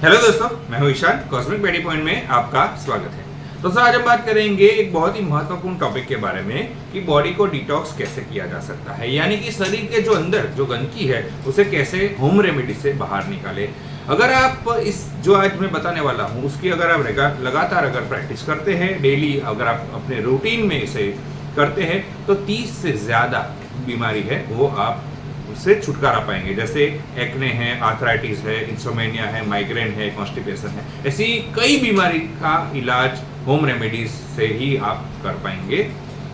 Hello दोस्तों, मैं हूं ईशान। कॉस्मिक बॉडी पॉइंट में आपका स्वागत है। दोस्तों, आज हम बात करेंगे एक बहुत ही महत्वपूर्ण टॉपिक के बारे में कि बॉडी को डिटॉक्स कैसे किया जा सकता है, यानी कि शरीर के जो अंदर जो गंदगी है उसे कैसे होम रेमेडी से बाहर निकाले। अगर आप इस जो आज मैं बताने वाला हूं उसकी अगर आप लगातार अगर प्रैक्टिस करते हैं, डेली अगर आप अपने रूटीन में इसे करते हैं तो 30 से ज़्यादा बीमारी है वो आप उससे छुटकारा पाएंगे। जैसे एक्ने है, आर्थराइटिस है, इंसोमेनिया है, माइग्रेन है, कॉन्स्टिपेशन है, ऐसी कई बीमारी का इलाज होम रेमेडीज से ही आप कर पाएंगे।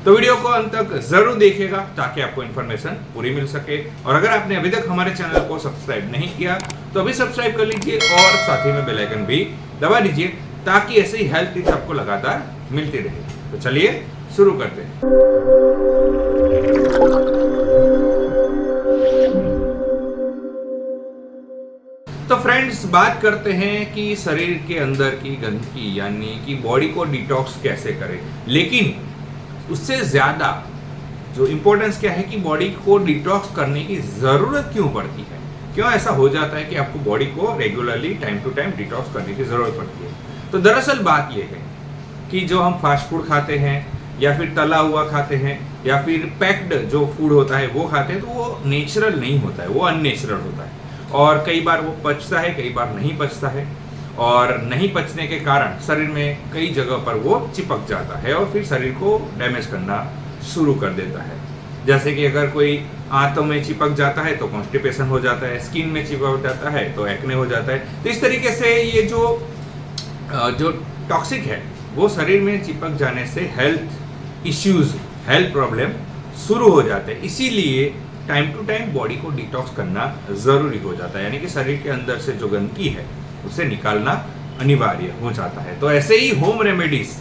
तो वीडियो को अंत तक जरूर देखिएगा ताकि आपको इन्फॉर्मेशन पूरी मिल सके। और अगर आपने अभी तक हमारे चैनल को सब्सक्राइब नहीं किया तो अभी सब्सक्राइब कर लीजिए और साथ ही में बेल आइकन भी दबा दीजिए ताकि ऐसे ही हेल्थ टिप्स आपको लगातार मिलती रहे। तो चलिए शुरू करते हैं। तो फ्रेंड्स, बात करते हैं कि शरीर के अंदर की गंदगी यानी कि बॉडी को डिटॉक्स कैसे करें। लेकिन उससे ज़्यादा जो इम्पोर्टेंस क्या है कि बॉडी को डिटॉक्स करने की ज़रूरत क्यों पड़ती है, क्यों ऐसा हो जाता है कि आपको बॉडी को regularly time to time detox करने की ज़रूरत पड़ती है। तो दरअसल बात यह है कि जो हम फास्ट फूड खाते हैं या फिर तला हुआ खाते हैं या फिर पैक्ड जो फूड होता है वो खाते हैं तो वो नेचुरल नहीं होता है, वो अननेचुरल होता है। और कई बार वो पचता है, कई बार नहीं पचता है, और नहीं पचने के कारण शरीर में कई जगह पर वो चिपक जाता है और फिर शरीर को डैमेज करना शुरू कर देता है। जैसे कि अगर कोई आंतों में चिपक जाता है तो कॉन्स्टिपेशन हो जाता है, स्किन में चिपक जाता है तो एक्ने हो जाता है। तो इस तरीके से ये जो टॉक्सिक है वो शरीर में चिपक जाने से हेल्थ इश्यूज, हेल्थ प्रॉब्लम शुरू हो जाते हैं। इसीलिए टाइम टू टाइम बॉडी को डिटॉक्स करना ज़रूरी हो जाता है, यानी कि शरीर के अंदर से जो गंदगी है उसे निकालना अनिवार्य हो जाता है। तो ऐसे ही होम रेमेडीज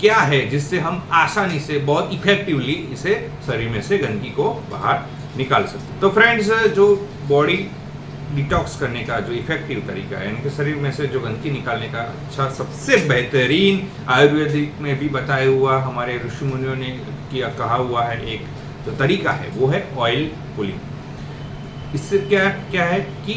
क्या है जिससे हम आसानी से बहुत इफेक्टिवली इसे शरीर में से गंदगी को बाहर निकाल सकते हैं। तो फ्रेंड्स, जो बॉडी डिटॉक्स करने का जो इफेक्टिव तरीका है, यानी कि शरीर में से जो गंदगी निकालने का अच्छा सबसे बेहतरीन आयुर्वेदिक में भी बताया हुआ, हमारे ऋषि मुनियों ने किया कहा हुआ है एक जो तरीका है वो है ऑयल पुलिंग। इससे क्या है कि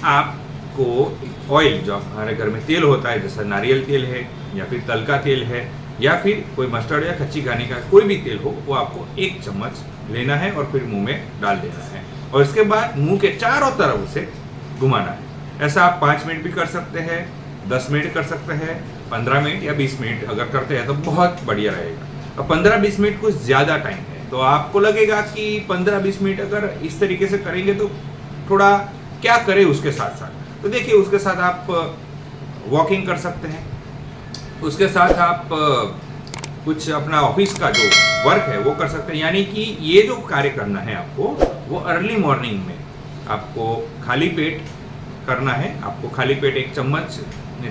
आपको ऑयल जो हमारे घर में तेल होता है, जैसा नारियल तेल है या फिर तल का तेल है या फिर कोई मस्टर्ड या कच्ची घानी का कोई भी तेल हो, वो आपको 1 चम्मच लेना है और फिर मुंह में डाल देना है और इसके बाद मुंह के चारों तरफ उसे घुमाना है। ऐसा आप 5 मिनट भी कर सकते हैं, 10 मिनट कर सकते हैं, 15 मिनट या 20 मिनट अगर करते हैं तो बहुत बढ़िया रहेगा। अब 15-20 मिनट कुछ ज़्यादा टाइम है तो आपको लगेगा कि 15-20 मिनट अगर इस तरीके से करेंगे तो थोड़ा क्या करें उसके साथ साथ। तो देखिए, उसके साथ आप वॉकिंग कर सकते हैं, उसके साथ आप कुछ अपना ऑफिस का जो वर्क है वो कर सकते हैं। यानी कि ये जो कार्य करना है आपको वो अर्ली मॉर्निंग में आपको खाली पेट करना है। आपको खाली पेट 1 चम्मच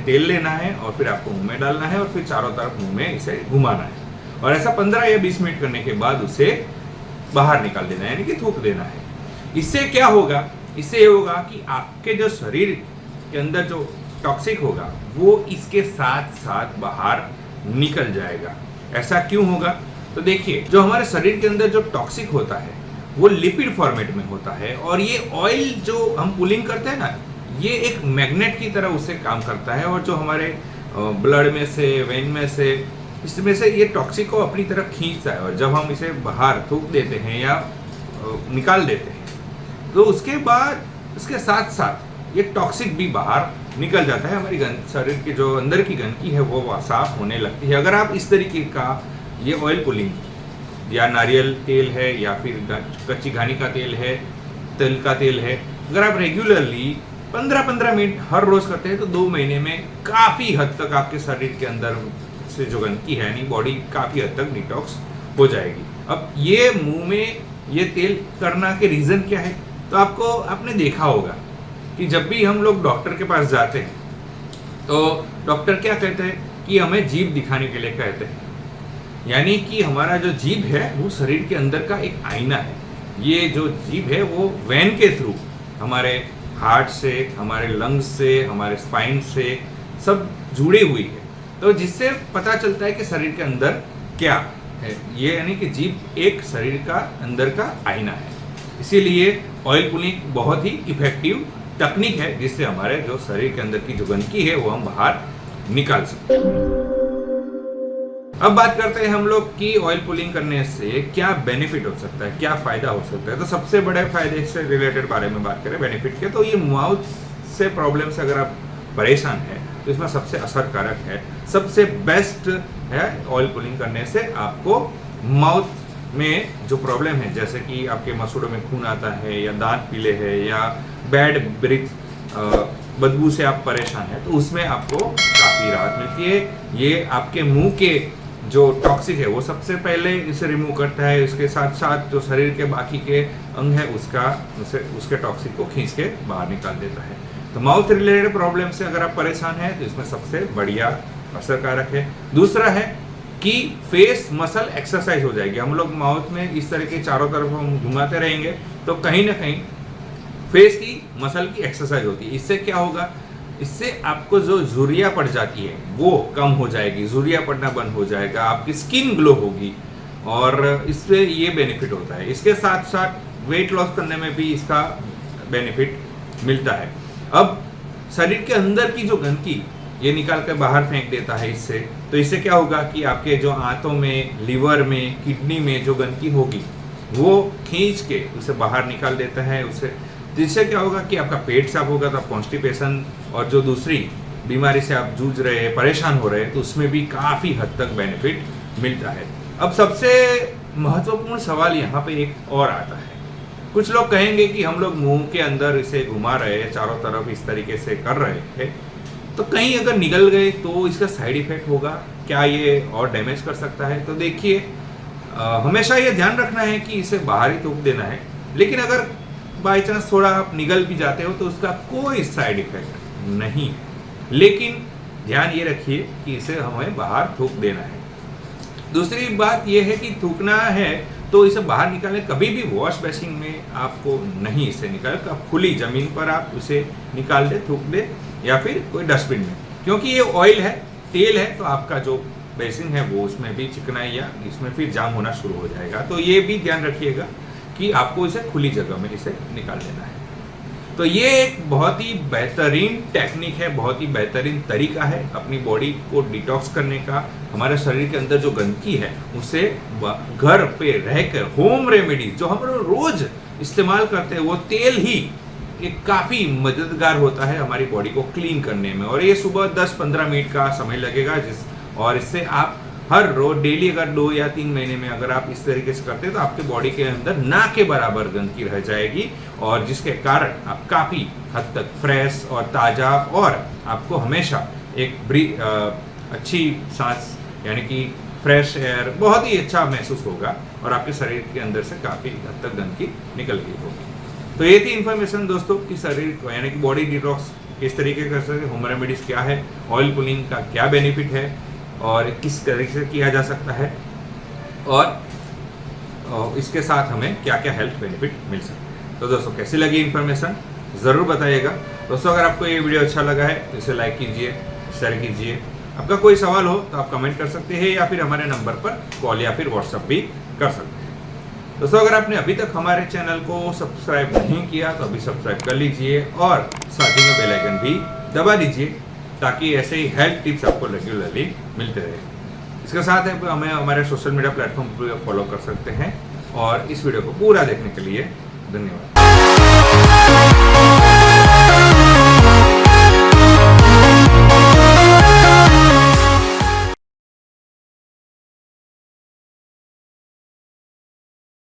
तेल लेना है और फिर आपको मुंह में डालना है और फिर चारों तरफ मुंह में इसे घुमाना है और ऐसा 15 या 20 मिनट करने के बाद उसे बाहर निकाल देना है, यानी कि थूक देना है। इससे क्या होगा? इससे ये होगा कि आपके जो शरीर के अंदर जो टॉक्सिक होगा वो इसके साथ साथ बाहर निकल जाएगा। ऐसा क्यों होगा? तो देखिए, जो हमारे शरीर के अंदर जो टॉक्सिक होता है वो लिपिड फॉर्मेट में होता है और ये ऑयल जो हम पुलिंग करते हैं ना, ये एक मैग्नेट की तरह उससे काम करता है और जो हमारे ब्लड में से, वेन में से, इसमें से ये टॉक्सिक को अपनी तरफ खींचता है और जब हम इसे बाहर थूक देते हैं या निकाल देते हैं तो उसके बाद उसके साथ साथ ये टॉक्सिक भी बाहर निकल जाता है। हमारी शरीर की जो अंदर की गंदगी है वो साफ होने लगती है। अगर आप इस तरीके का ये ऑयल पुलिंग या नारियल तेल है या फिर कच्ची घानी का तेल है, तिल का तेल है, अगर आप रेगुलरली 15-15 मिनट हर रोज़ करते हैं तो 2 महीने में काफ़ी हद तक आपके शरीर के अंदर से जो गंदगी है यानी बॉडी काफ़ी हद तक डिटॉक्स हो जाएगी। अब ये मुंह में ये तेल करना के रीज़न क्या है? तो आपने देखा होगा कि जब भी हम लोग डॉक्टर के पास जाते हैं तो डॉक्टर क्या कहते हैं कि हमें जीभ दिखाने के लिए कहते हैं, यानी कि हमारा जो जीभ है वो शरीर के अंदर का एक आईना है। ये जो जीभ है वो वेन के थ्रू हमारे हार्ट से, हमारे लंग्स से, हमारे स्पाइन से सब जुड़ी हुई है, तो जिससे पता चलता है कि शरीर के अंदर क्या है। ये यानी कि जीभ एक शरीर का अंदर का आईना है। इसीलिए ऑयल पुलिंग बहुत ही इफेक्टिव तकनीक है जिससे हमारे जो शरीर के अंदर की जो गंदगी है वो हम बाहर निकाल सकते हैं। अब बात करते हैं हम लोग कि ऑयल पुलिंग करने से क्या बेनिफिट हो सकता है, क्या फायदा हो सकता है। तो सबसे बड़े फायदे से रिलेटेड बारे में बात करें बेनिफिट के, तो ये माउथ से प्रॉब्लम से अगर आप परेशान हैं तो इसमें सबसे असरकारक है, सबसे बेस्ट है ऑयल पुलिंग करने से आपको माउथ में जो प्रॉब्लम है, जैसे कि आपके मसूड़ों में खून आता है या दांत पीले है या बैड ब्रीथ बदबू से आप परेशान हैं, तो उसमें आपको काफ़ी राहत मिलती है। ये आपके मुंह के जो टॉक्सिक है वो सबसे पहले इसे रिमूव करता है, इसके साथ साथ जो शरीर के बाकी के अंग है उसके टॉक्सिक को खींच के बाहर निकाल देता है। तो माउथ रिलेटेड प्रॉब्लम से अगर आप परेशान हैं तो इसमें सबसे बढ़िया असरकारक है। दूसरा है कि फेस मसल एक्सरसाइज हो जाएगी। हम लोग माउथ में इस तरह के चारों तरफ हम घुमाते रहेंगे तो कहीं ना कहीं फेस की मसल की एक्सरसाइज होती है। इससे क्या होगा, इससे आपको जो झुर्रियाँ पड़ जाती है वो कम हो जाएगी, झुर्रियाँ पड़ना बंद हो जाएगा, आपकी स्किन ग्लो होगी और इससे ये बेनिफिट होता है। इसके साथ साथ वेट लॉस करने में भी इसका बेनिफिट मिलता है। अब शरीर के अंदर की जो गंदगी ये निकाल कर बाहर फेंक देता है इससे, तो इससे क्या होगा कि आपके जो आंतों में, लीवर में, किडनी में जो गंदगी होगी वो खींच के उसे बाहर निकाल देता है। जिससे क्या होगा कि आपका पेट साफ होगा, तो आप कॉन्स्टिपेशन और जो दूसरी बीमारी से आप जूझ रहे हैं, परेशान हो रहे हैं, तो उसमें भी काफ़ी हद तक बेनिफिट मिलता है। अब सबसे महत्वपूर्ण सवाल यहाँ पे एक और आता है। कुछ लोग कहेंगे कि हम लोग मुंह के अंदर इसे घुमा रहे हैं, चारों तरफ इस तरीके से कर रहे हैं, तो कहीं अगर निकल गए तो इसका साइड इफेक्ट होगा क्या, ये और डैमेज कर सकता है। तो देखिए, हमेशा ये ध्यान रखना है कि इसे बाहर ही थूक देना है, लेकिन अगर बाई चांस थोड़ा आप निगल भी जाते हो तो उसका कोई साइड इफेक्ट नहीं है। लेकिन ध्यान ये रखिए कि इसे हमें बाहर थूक देना है। दूसरी बात यह है कि थूकना है तो इसे बाहर निकालें, कभी भी वॉश बेसिन में आपको नहीं इसे निकाल, खुली ज़मीन पर आप इसे निकाल दे, थूक दे, या फिर कोई डस्टबिन में, क्योंकि ये ऑयल है, तेल है, तो आपका जो बेसिन है वो उसमें भी चिकनाई या इसमें फिर जाम होना शुरू हो जाएगा। तो ये भी ध्यान रखिएगा कि आपको इसे खुली जगह में इसे निकाल देना है। तो ये एक बहुत ही बेहतरीन टेक्निक है, बहुत ही बेहतरीन तरीका है अपनी बॉडी को डिटॉक्स करने का। हमारे शरीर के अंदर जो गंदगी है उसे घर पे रहकर होम रेमेडी जो हम रोज इस्तेमाल करते हैं वो तेल ही एक काफ़ी मददगार होता है हमारी बॉडी को क्लीन करने में। और ये सुबह 10-15 मिनट का समय लगेगा और इससे आप हर रोज डेली अगर 2 या 3 महीने में अगर आप इस तरीके से करते हैं तो आपके बॉडी के अंदर ना के बराबर गंदगी रह जाएगी, और जिसके कारण आप काफ़ी हद तक फ्रेश और ताज़ा और आपको हमेशा एक अच्छी सांस यानी कि फ्रेश एयर बहुत ही अच्छा महसूस होगा और आपके शरीर के अंदर से काफ़ी हद तक गंदगी निकल गई होगी। तो ये थी इन्फॉर्मेशन दोस्तों कि शरीर को यानी कि बॉडी डिटॉक्स किस तरीके कर सकते हैं, होम रेमेडीज क्या है, ऑयल पुलिंग का क्या बेनिफिट है और किस तरीके से किया जा सकता है, और इसके साथ हमें क्या क्या हेल्थ बेनिफिट मिल सकते हैं। तो दोस्तों कैसी लगी इन्फॉर्मेशन ज़रूर बताइएगा। दोस्तों अगर आपको ये वीडियो अच्छा लगा है तो इसे लाइक कीजिए, शेयर कीजिए। आपका कोई सवाल हो तो आप कमेंट कर सकते हैं या फिर हमारे नंबर पर कॉल या फिर व्हाट्सएप भी कर सकते हैं। दोस्तों अगर आपने अभी तक हमारे चैनल को सब्सक्राइब नहीं किया तो अभी सब्सक्राइब कर लीजिए और साथ ही में बेल आइकन भी दबा दीजिए ताकि ऐसे ही हेल्थ टिप्स आपको रेगुलरली मिलते रहे। इसके साथ हमें हमारे सोशल मीडिया प्लेटफॉर्म पर फॉलो कर सकते हैं। और इस वीडियो को पूरा देखने के लिए धन्यवाद।